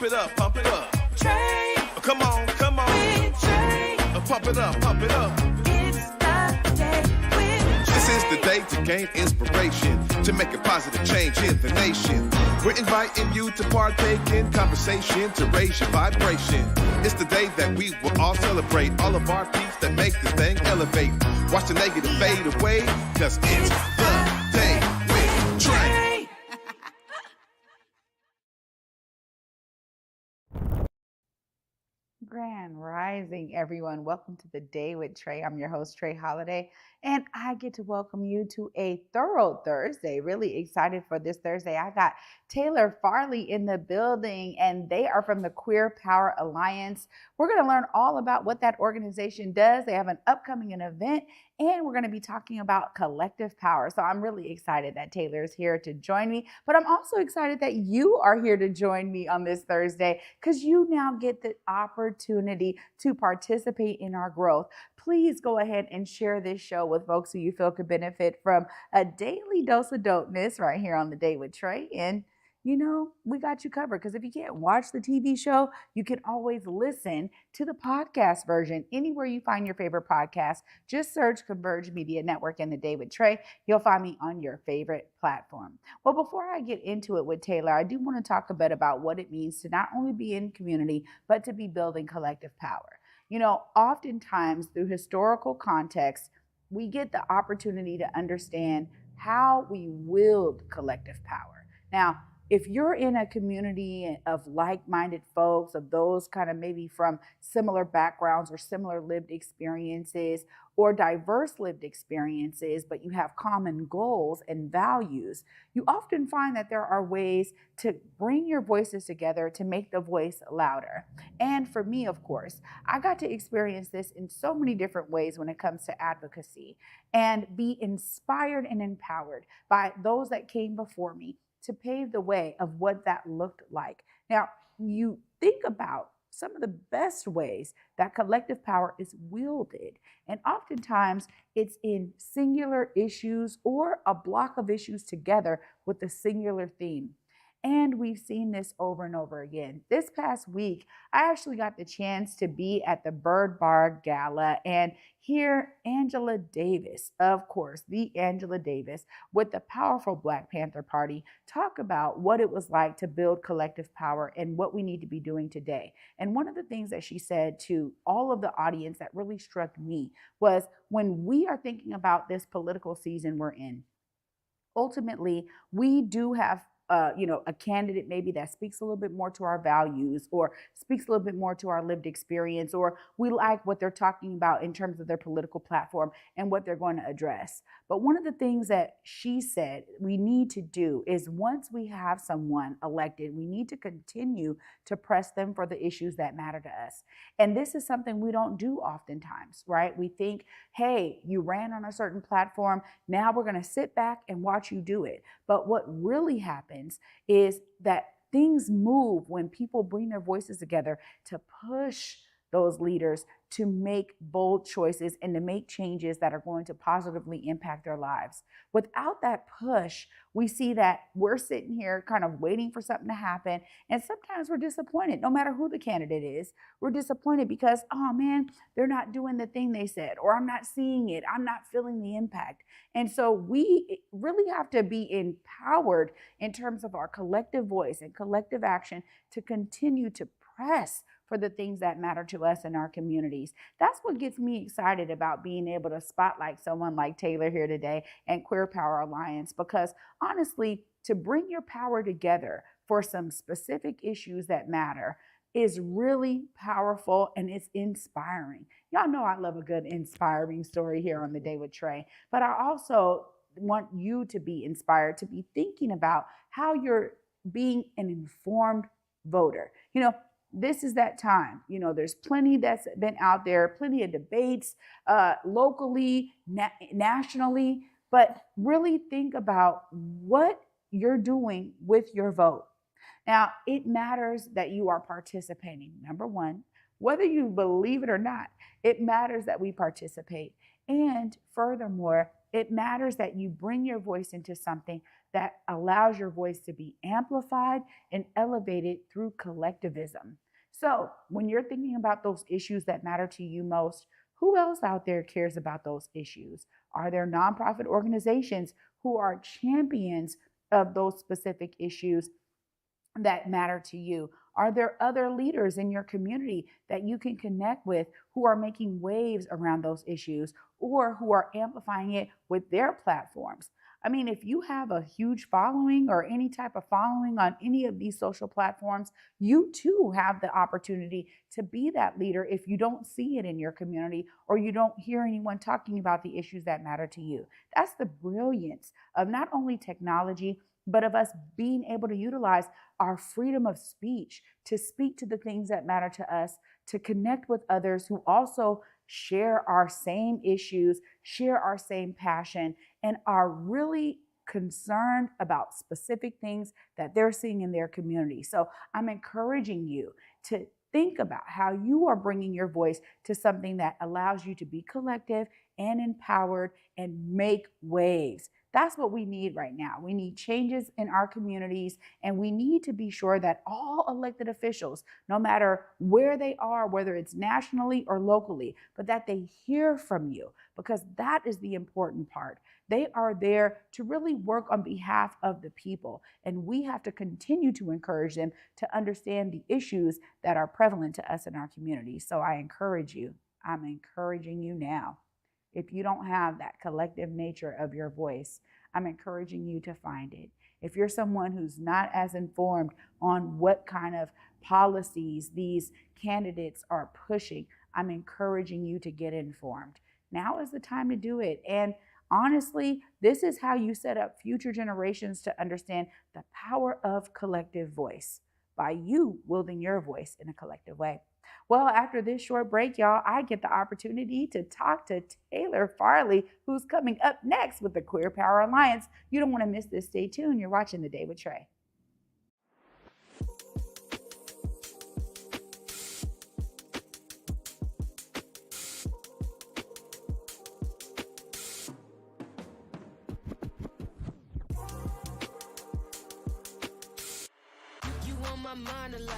Pump it up, pump it up. Trae. Come on, come on. With Trae. Pump it up, pump it up. It's the day with This is the day to gain inspiration, to make a positive change in the nation. We're inviting you to partake in conversation to raise your vibration. It's the day that we will all celebrate all of our peace that make this thing elevate. Watch the negative fade away, cause it's the day with Trae. Grand Rising, everyone. Welcome to the Day with Trae. I'm your host, Trae Holiday, and I get to welcome you to a thorough Thursday. Really excited for this Thursday. I got Taylor Farley in the building, and they are from the Queer Power Alliance. We're going to learn all about what that organization does. They have an upcoming event, and we're going to be talking about collective power. So I'm really excited that Taylor is here to join me, but I'm also excited that you are here to join me on this Thursday because you now get the opportunity to participate in our growth. Please go ahead and share this show with folks who you feel could benefit from a daily dose of dopeness right here on The Day with Trae. And you know, we got you covered because if you can't watch the TV show, you can always listen to the podcast version anywhere you find your favorite podcast. Just search Converge Media Network and The Day with Trae. You'll find me on your favorite platform. Well, before I get into it with Taylor, I do want to talk a bit about what it means to not only be in community, but to be building collective power. You know, oftentimes through historical context, we get the opportunity to understand how we wield collective power. Now, if you're in a community of like-minded folks, of those kind of maybe from similar backgrounds or similar lived experiences or diverse lived experiences, but you have common goals and values, you often find that there are ways to bring your voices together to make the voice louder. And for me, of course, I got to experience this in so many different ways when it comes to advocacy and be inspired and empowered by those that came before me to pave the way of what that looked like. Now, you think about some of the best ways that collective power is wielded, and oftentimes it's in singular issues or a block of issues together with a singular theme. And we've seen this over and over again. This past week, I actually got the chance to be at the Bird Bar Gala and hear Angela Davis, of course, the Angela Davis, with the powerful Black Panther Party, talk about what it was like to build collective power and what we need to be doing today. And one of the things that she said to all of the audience that really struck me was when we are thinking about this political season we're in, ultimately, we do have a candidate maybe that speaks a little bit more to our values or speaks a little bit more to our lived experience, or we like what they're talking about in terms of their political platform and what they're going to address. But one of the things that she said we need to do is once we have someone elected, we need to continue to press them for the issues that matter to us. And this is something we don't do oftentimes, right? We think, hey, you ran on a certain platform, now we're going to sit back and watch you do it. But what really happens is that things move when people bring their voices together to push those leaders to make bold choices and to make changes that are going to positively impact their lives. Without that push, we see that we're sitting here kind of waiting for something to happen. And sometimes we're disappointed, no matter who the candidate is. We're disappointed because, oh man, they're not doing the thing they said, or I'm not seeing it. I'm not feeling the impact. And so we really have to be empowered in terms of our collective voice and collective action to continue to press for the things that matter to us in our communities. That's what gets me excited about being able to spotlight someone like Taylor here today and Queer Power Alliance, because honestly, to bring your power together for some specific issues that matter is really powerful and it's inspiring. Y'all know I love a good inspiring story here on The Day with Trae, but I also want you to be inspired to be thinking about how you're being an informed voter. You know, this is that time. You know, there's plenty that's been out there, plenty of debates locally, nationally, but really think about what you're doing with your vote. Now, it matters that you are participating, number one, Whether you believe it or not, it matters that we participate. And furthermore, it matters that you bring your voice into something that allows your voice to be amplified and elevated through collectivism. So, when you're thinking about those issues that matter to you most, who else out there cares about those issues? Are there nonprofit organizations who are champions of those specific issues that matter to you? Are there other leaders in your community that you can connect with who are making waves around those issues or who are amplifying it with their platforms? I mean, if you have a huge following or any type of following on any of these social platforms, you too have the opportunity to be that leader if you don't see it in your community or you don't hear anyone talking about the issues that matter to you. That's the brilliance of not only technology, but of us being able to utilize our freedom of speech to speak to the things that matter to us, to connect with others who also share our same issues, share our same passion, and are really concerned about specific things that they're seeing in their community. So I'm encouraging you to think about how you are bringing your voice to something that allows you to be collective and empowered and make waves. That's what we need right now. We need changes in our communities, and we need to be sure that all elected officials, no matter where they are, whether it's nationally or locally, but that they hear from you, because that is the important part. They are there to really work on behalf of the people, and we have to continue to encourage them to understand the issues that are prevalent to us in our community. So I encourage you, I'm encouraging you now. If you don't have that collective nature of your voice, I'm encouraging you to find it. If you're someone who's not as informed on what kind of policies these candidates are pushing, I'm encouraging you to get informed. Now is the time to do it. And honestly, this is how you set up future generations to understand the power of collective voice by you wielding your voice in a collective way. Well, after this short break, y'all, I get the opportunity to talk to Taylor Farley, who's coming up next with the Queer Power Alliance. You don't want to miss this. Stay tuned. You're watching The Day with Trae. You on my mind a lot.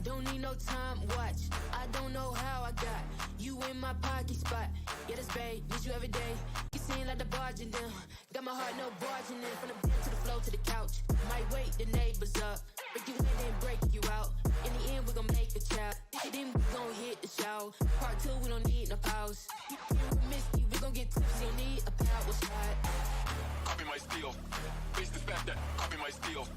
Don't need no time watch. I don't know how I got you in my pocket spot. Yeah, that's babe, need you every day. You seem like the barging down. Got my heart no barging in. From the bed to the floor to the couch. Might wake the neighbors up. Break you in and break you out. In the end, we gon' make a child. Then we gon' hit the show. Part 2, we don't need no pause. You miss me, we gon' get tipsy. Don't need a power shot. Copy my steel. Face the fact that copy my steel.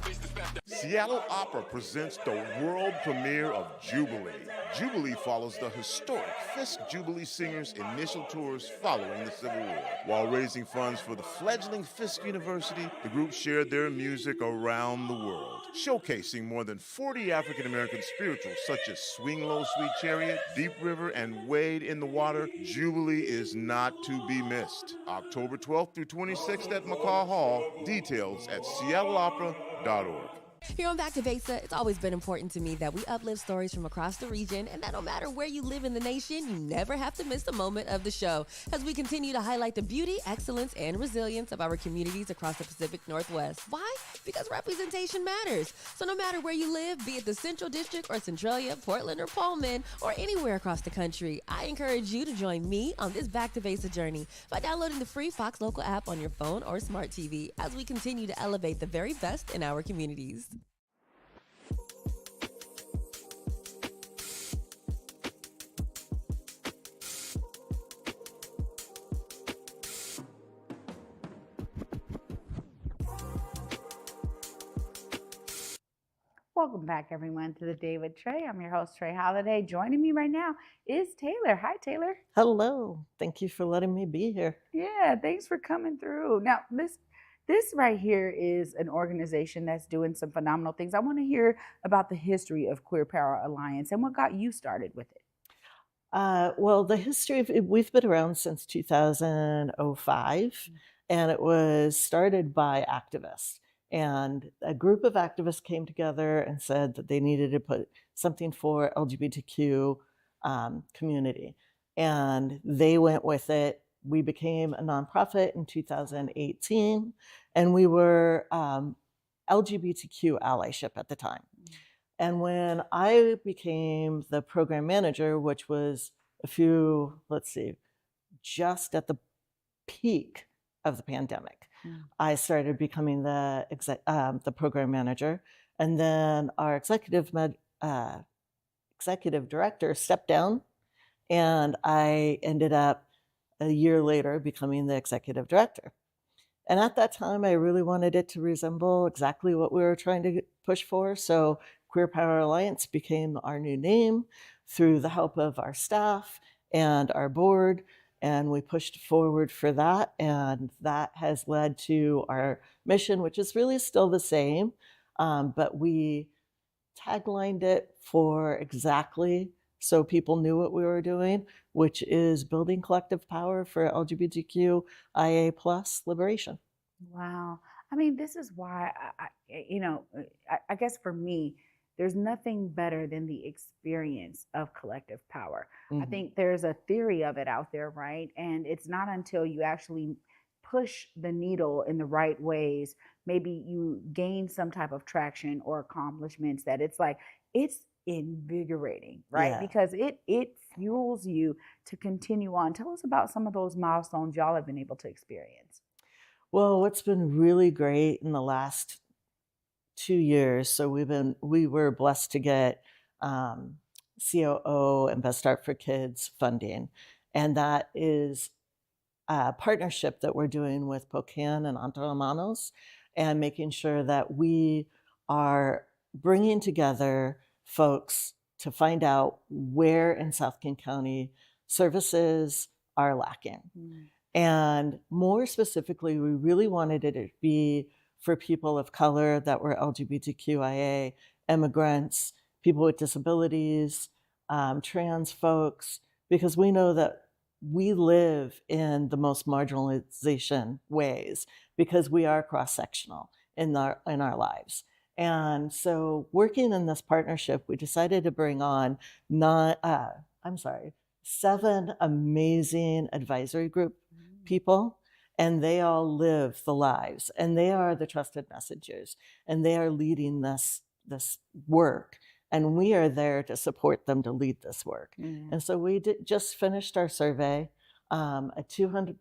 Face the fact that Seattle Opera presents the world premiere of Jubilee. Jubilee follows the historic Fisk Jubilee Singers' initial tours following the Civil War. While raising funds for the fledgling Fisk University, the group shared their music around the world, showcasing more than 40 African-American spirituals such as Swing Low, Sweet Chariot, Deep River, and Wade in the Water. Jubilee is not to be missed. October 12th through 26th at McCaw Hall. Details at seattleopera.org. Here on Back to Besa, it's always been important to me that we uplift stories from across the region and that no matter where you live in the nation, you never have to miss a moment of the show as we continue to highlight the beauty, excellence, and resilience of our communities across the Pacific Northwest. Why? Because representation matters. So no matter where you live, be it the Central District or Centralia, Portland or Pullman, or anywhere across the country, I encourage you to join me on this Back to Besa journey by downloading the free Fox Local app on your phone or smart TV as we continue to elevate the very best in our communities. Welcome back, everyone, to The Day with Trae. I'm your host, Trae Holiday. Joining me right now is Taylor. Hi, Taylor. Hello. Thank you for letting me be here. Yeah, thanks for coming through. Now, this right here is an organization that's doing some phenomenal things. I want to hear about the history of Queer Power Alliance and what got you started with it. Well, the history of it, we've been around since 2005, and it was started by activists. And a group of activists came together and said that they needed to put something for LGBTQ community. And they went with it. We became a nonprofit in 2018, and we were LGBTQ allyship at the time. And when I became the program manager, which was just at the peak of the pandemic, I started becoming the program manager. And then our executive director stepped down, and I ended up a year later becoming the executive director. And at that time, I really wanted it to resemble exactly what we were trying to push for. So Queer Power Alliance became our new name through the help of our staff and our board. And we pushed forward for that. And that has led to our mission, which is really still the same. But we taglined it for exactly so people knew what we were doing, which is building collective power for LGBTQIA plus liberation. Wow. I mean, this is why I guess for me, there's nothing better than the experience of collective power. I think there's a theory of it out there, right? And it's not until you actually push the needle in the right ways, maybe you gain some type of traction or accomplishments, that it's invigorating, right? Yeah. Because it fuels you to continue on. Tell us about some of those milestones y'all have been able to experience. Well, what's been really great in the last 2 years, so we were blessed to get COO and Best Start for Kids funding, and that is a partnership that we're doing with Spokane and Antonomanos, and making sure that we are bringing together folks to find out where in South King County services are lacking. And more specifically, we really wanted it to be for people of color that were LGBTQIA, immigrants, people with disabilities, trans folks, because we know that we live in the most marginalization ways because we are cross-sectional in our lives. And so working in this partnership, we decided to bring on 7 amazing advisory group people, and they all live the lives, and they are the trusted messengers, and they are leading this work, and we are there to support them to lead this work. And so we just finished our survey, 200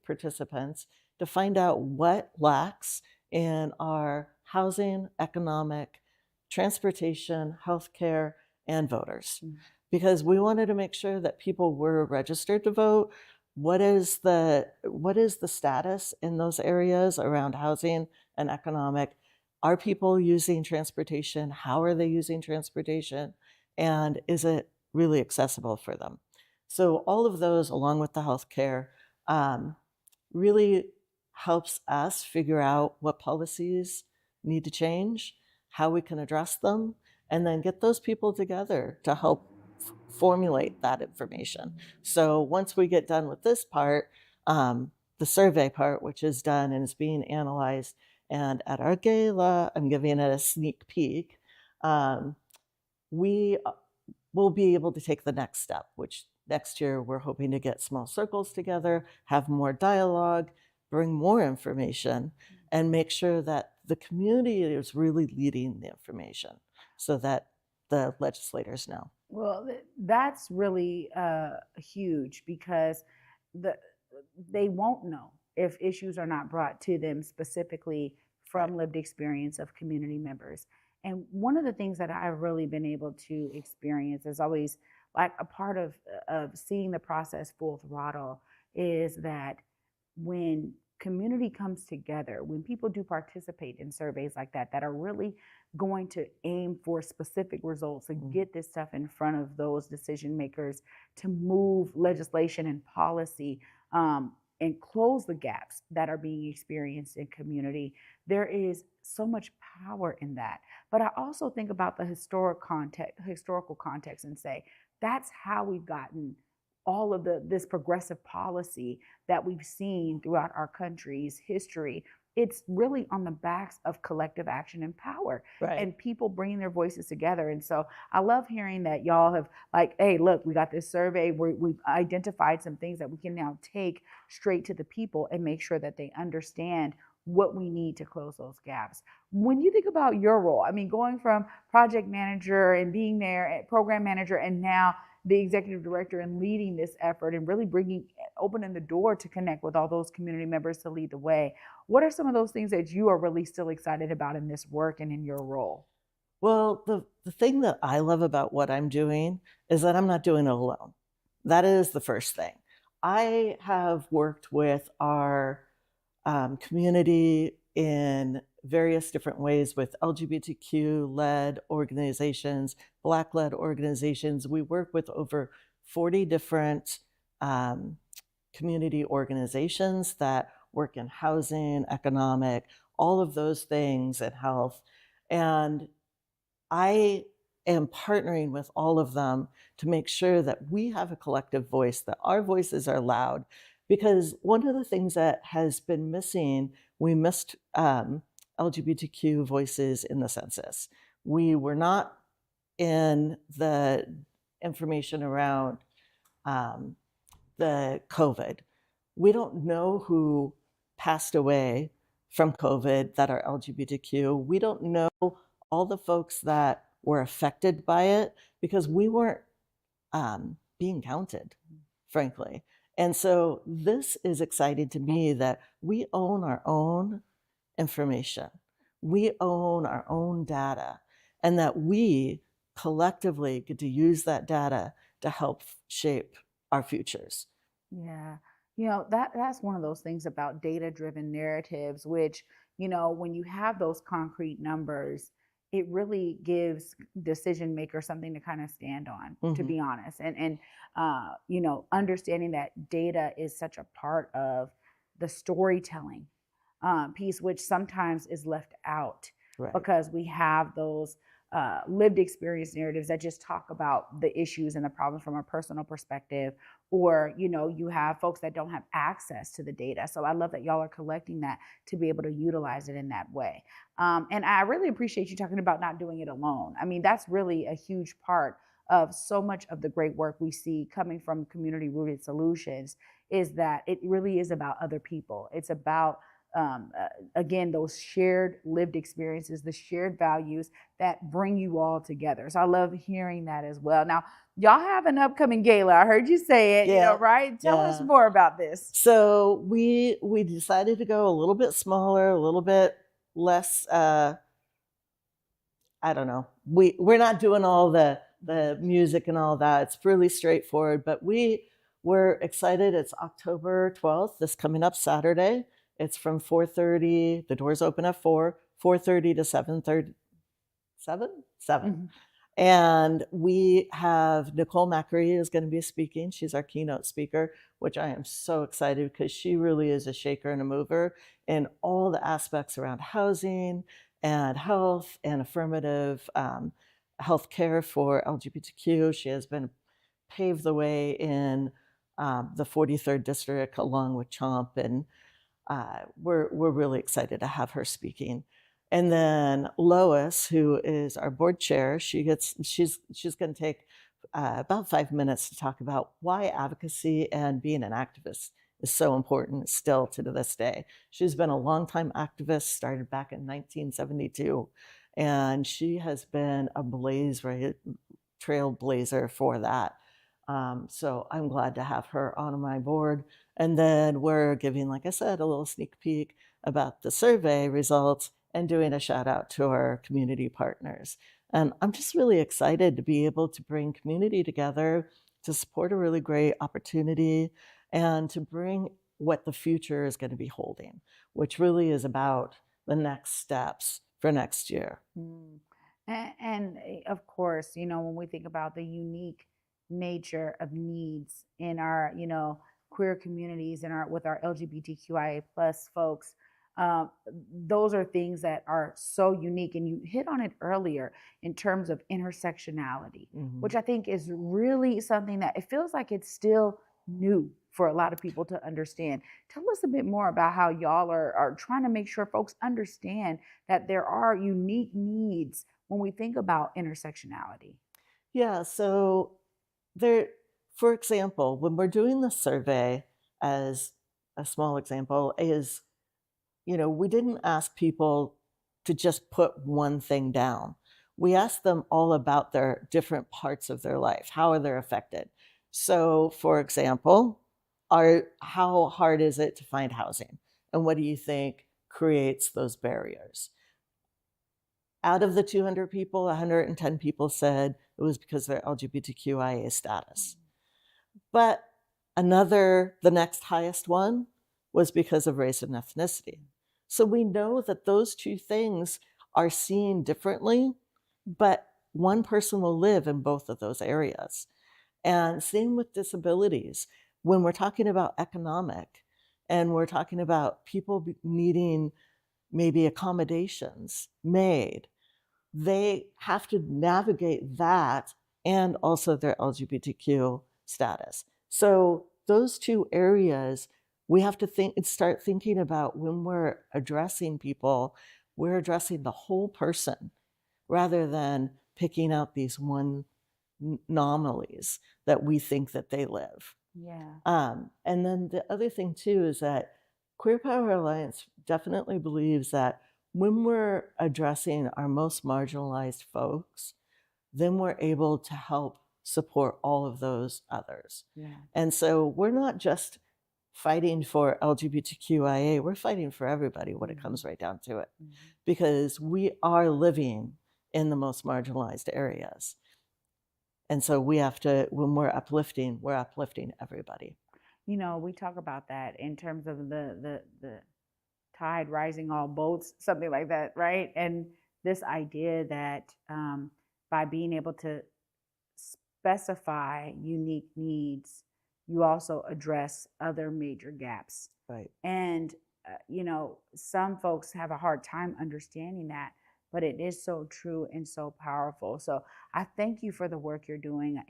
participants, to find out what lacks in our housing, economic, transportation, healthcare, and voters, because we wanted to make sure that people were registered to vote. What is the status in those areas around housing and economic? Are people using transportation? How are they using transportation? And is it really accessible for them? So all of those, along with the healthcare, really helps us figure out what policies need to change, how we can address them, and then get those people together to help formulate that information. So once we get done with this part, the survey part, which is done and is being analyzed, and at our gala, I'm giving it a sneak peek, we will be able to take the next step, which next year we're hoping to get small circles together, have more dialogue, bring more information, and make sure that the community is really leading the information so that the legislators know. Well, that's really huge, because they won't know if issues are not brought to them specifically from lived experience of community members. And one of the things that I've really been able to experience is always like a part of seeing the process full throttle, is that when community comes together, when people do participate in surveys like that are really going to aim for specific results and get this stuff in front of those decision makers to move legislation and policy, and close the gaps that are being experienced in community, there is so much power in that. But I also think about the historical context and say, that's how we've gotten all of this progressive policy that we've seen throughout our country's history it's really on the backs of collective action and power Right. and people bringing their voices together. And so I love hearing that y'all have like, hey, look, we got this survey where we've identified some things that we can now take straight to the people and make sure that they understand what we need to close those gaps. When you think about your role, I mean, going from project manager and being there at program manager and now the executive director and leading this effort and really opening the door to connect with all those community members to lead the way. What are some of those things that you are really still excited about in this work and in your role? Well, the thing that I love about what I'm doing is that I'm not doing it alone. That is the first thing. I have worked with our community in various different ways with LGBTQ-led organizations, Black-led organizations. We work with over 40 different community organizations that work in housing, economic, all of those things, and health. And I am partnering with all of them to make sure that we have a collective voice, that our voices are loud. Because one of the things that has been missing, we missed LGBTQ voices in the census. We were not in the information around the COVID. We don't know who passed away from COVID that are LGBTQ. We don't know all the folks that were affected by it because we weren't being counted, frankly. And so this is exciting to me that we own our own information. We own our own data, and that we collectively get to use that data to help shape our futures. Yeah. That's one of those things about data-driven narratives, which, when you have those concrete numbers, it really gives decision makers something to kind of stand on, to be honest. And understanding that data is such a part of the storytelling piece, which sometimes is left out Right. because we have those lived experience narratives that just talk about the issues and the problems from a personal perspective, or you have folks that don't have access to the data. So I love that y'all are collecting that to be able to utilize it in that way. And I really appreciate you talking about not doing it alone. I mean, that's really a huge part of so much of the great work we see coming from community rooted solutions, is that it really is about other people. It's about again, those shared lived experiences, the shared values that bring you all together. So I love hearing that as well. Now, y'all have an upcoming gala. I heard you say it, Yeah. right? Tell us Yeah. more about this. So we decided to go a little bit smaller, a little bit less. I don't know. We're not doing all the music and all that. It's really straightforward. But we're excited. It's October 12th. This coming up Saturday. It's from 4:30. The doors open at 4:30 to 7:30. 7. And we have Nicole Macri is going to be speaking. She's our keynote speaker, which I am so excited because she really is a shaker and a mover in all the aspects around housing and health and affirmative health care for LGBTQ. She has been paved the way in the 43rd district along with Chomp, and we're really excited to have her speaking. And then Lois, who is our board chair, she's going to take about 5 minutes to talk about why advocacy and being an activist is so important still to this day. She's been a longtime activist, started back in 1972, and she has been a trailblazer for that. So I'm glad to have her on my board. And then we're giving, like I said, a little sneak peek about the survey results and doing a shout out to our community partners. And I'm just really excited to be able to bring community together to support a really great opportunity and to bring what the future is going to be holding, which really is about the next steps for next year. And of course, when we think about the unique nature of needs in our, queer communities and with our LGBTQIA plus folks, those are things that are so unique. And you hit on it earlier in terms of intersectionality, which I think is really something that it feels like it's still new for a lot of people to understand. Tell us a bit more about how y'all are trying to make sure folks understand that there are unique needs when we think about intersectionality. Yeah, so there, for example, when we're doing the survey, as a small example, is, we didn't ask people to just put one thing down. We asked them all about their different parts of their life. How are they affected? So, for example, how hard is it to find housing? And what do you think creates those barriers? Out of the 200 people, 110 people said it was because of their LGBTQIA status. But the next highest one was because of race and ethnicity. So we know that those two things are seen differently, but one person will live in both of those areas. And same with disabilities. When we're talking about economic and we're talking about people needing maybe accommodations made, they have to navigate that and also their LGBTQ status. So those two areas we have to start thinking about when we're addressing people, we're addressing the whole person rather than picking out these one anomalies that we think that they live. Yeah. And then the other thing too is that Queer Power Alliance definitely believes that when we're addressing our most marginalized folks, then we're able to help support all of those others. Yeah. And so we're not just fighting for LGBTQIA, we're fighting for everybody when it comes right down to it, because we are living in the most marginalized areas. And so we have to, when we're uplifting everybody. We talk about that in terms of the tide rising all boats, something like that, right? And this idea that by being able to specify unique needs, you also address other major gaps. Right. And, some folks have a hard time understanding that, but it is so true and so powerful. So I thank you for the work you're doing.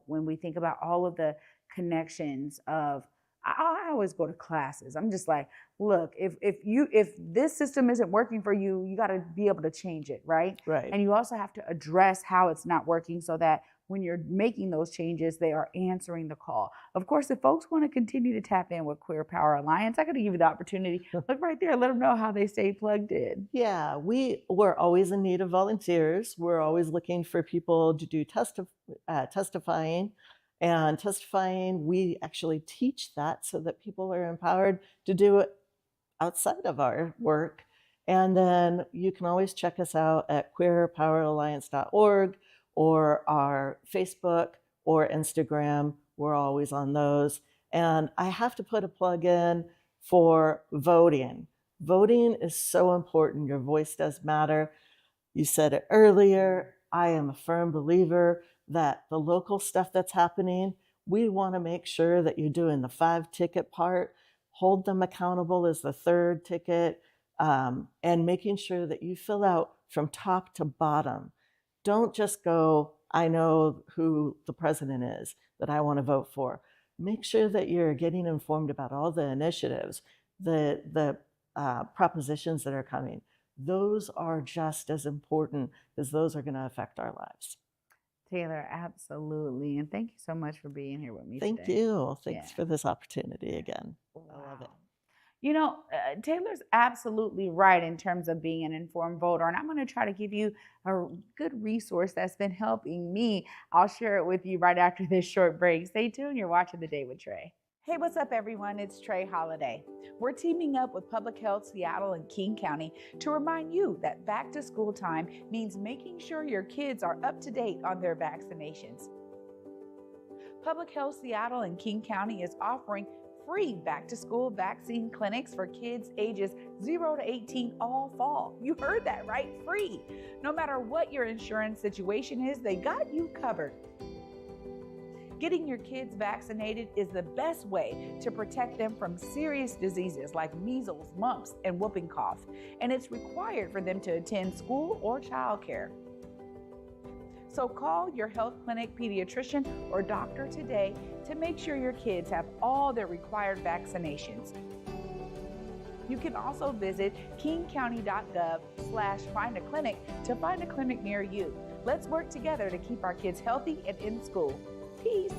When we think about all of the connections of, I always go to classes. I'm just like, look, if this system isn't working for you, you got to be able to change it, right? Right. And you also have to address how it's not working so that when you're making those changes, they are answering the call. Of course, if folks want to continue to tap in with Queer Power Alliance, I got to give you the opportunity. Look right there, let them know how they stay plugged in. Yeah, we're always in need of volunteers. We're always looking for people to do testifying. And testifying, we actually teach that so that people are empowered to do it outside of our work. And then you can always check us out at queerpoweralliance.org or our Facebook or Instagram. We're always on those. And I have to put a plug in for voting. Voting is so important. Your voice does matter. You said it earlier. I am a firm believer that the local stuff that's happening, we want to make sure that you're doing the 5-ticket part, hold them accountable as the 3rd ticket, and making sure that you fill out from top to bottom. Don't just go, I know who the president is that I want to vote for. Make sure that you're getting informed about all the initiatives, the propositions that are coming. Those are just as important because those are going to affect our lives. Taylor, absolutely. And thank you so much for being here with me Thank today. you. Thanks for this opportunity again. Wow. I love it. Taylor's absolutely right in terms of being an informed voter. And I'm going to try to give you a good resource that's been helping me. I'll share it with you right after this short break. Stay tuned. You're watching The Day with Trae. Hey, what's up, everyone? It's Trae Holiday. We're teaming up with Public Health Seattle and King County to remind you that back to school time means making sure your kids are up to date on their vaccinations. Public Health Seattle and King County is offering free back-to-school vaccine clinics for kids ages 0 to 18 all fall. You heard that right, free. No matter what your insurance situation is, they got you covered. Getting your kids vaccinated is the best way to protect them from serious diseases like measles, mumps, and whooping cough, and it's required for them to attend school or childcare. So call your health clinic pediatrician or doctor today to make sure your kids have all their required vaccinations. You can also visit kingcounty.gov/find-a-clinic to find a clinic near you. Let's work together to keep our kids healthy and in school. Peace.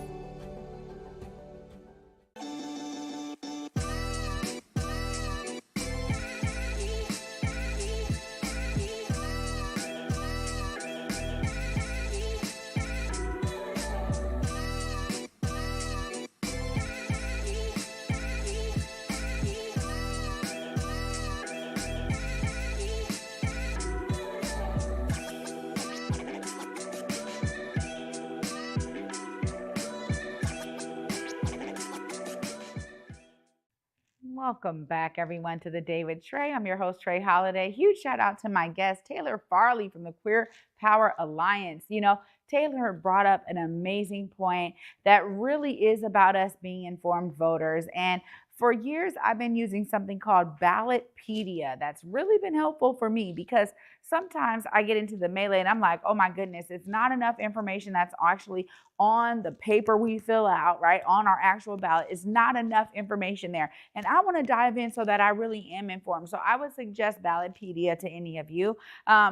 Welcome back, everyone, to The Day with Trae. I'm your host, Trae Holiday. Huge shout out to my guest, Taylor Farley from the Queer Power Alliance. You know, Taylor brought up an amazing point that really is about us being informed voters. And for years, I've been using something called Ballotpedia. That's really been helpful for me because sometimes I get into the melee and I'm like, oh my goodness, it's not enough information that's actually on the paper we fill out, right? On our actual ballot. It's not enough information there. And I want to dive in so that I really am informed. So I would suggest Ballotpedia to any of you.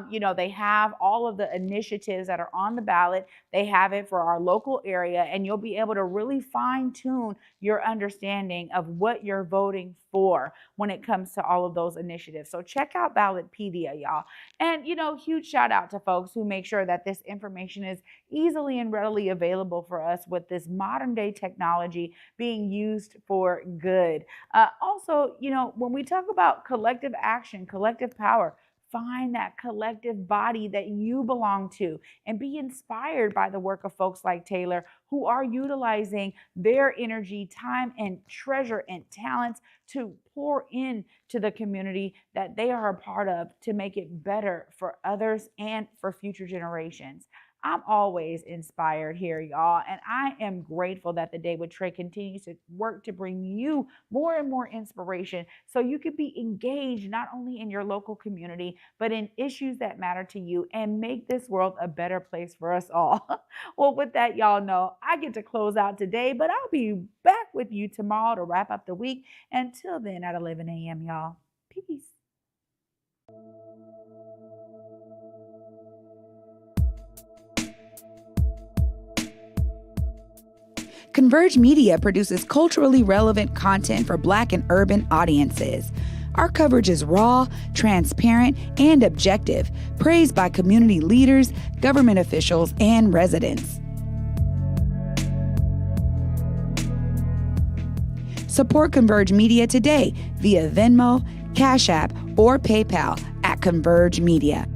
You know, they have all of the initiatives that are on the ballot. They have it for our local area, and you'll be able to really fine tune your understanding of what you're voting for when it comes to all of those initiatives. So check out Ballotpedia, y'all. And, you know, huge shout out to folks who make sure that this information is easily and readily available for us with this modern day technology being used for good. Also, you know, when we talk about collective action, collective power, find that collective body that you belong to and be inspired by the work of folks like Taylor, who are utilizing their energy, time, and treasure and talents to pour into the community that they are a part of to make it better for others and for future generations. I'm always inspired here, y'all, and I am grateful that The Day with Trae continues to work to bring you more and more inspiration so you can be engaged not only in your local community, but in issues that matter to you and make this world a better place for us all. Well, with that, y'all know I get to close out today, but I'll be back with you tomorrow to wrap up the week. Until then, at 11 a.m., y'all. Peace. Converge Media produces culturally relevant content for Black and urban audiences. Our coverage is raw, transparent, and objective, praised by community leaders, government officials, and residents. Support Converge Media today via Venmo, Cash App, or PayPal at Converge Media.